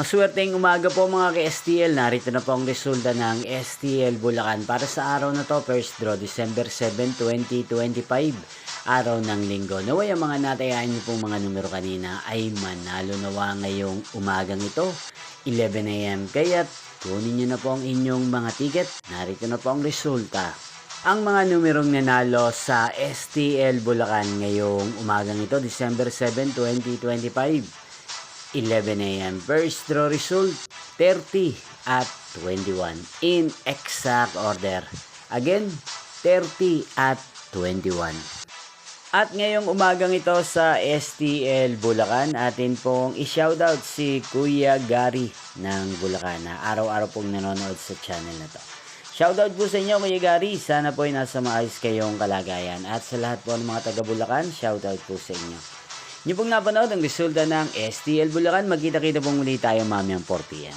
Maswerteng umaga po mga ka-STL. Narito na po ang resulta ng STL Bulacan para sa araw na to. First draw, December 7, 2025. Araw ng linggo. Naway ang mga natayaan niyo pong mga numero kanina ay manalo nawa ngayong umagang ito. 11 AM. Kaya't kunin niyo na po ang inyong mga ticket. Narito na po ang resulta. Ang mga numerong nanalo sa STL Bulacan ngayong umagang ito, December 7, 2025. 11 AM. First draw result, 30 at 21. In exact order. Again, 30 at 21. At ngayong umagang ito sa STL Bulacan, atin pong i-shoutout si Kuya Gary ng Bulacan na araw-araw pong nanonood sa channel na to. Shoutout po sa inyo Kuya Gary, sana po ay nasa maayos kayong kalagayan. At sa lahat po ng mga taga Bulacan, shoutout po sa inyo. Niyo pong napanood ang resulta ng STL Bulacan. Magkita-kita pong muli tayo mamayang 4 PM.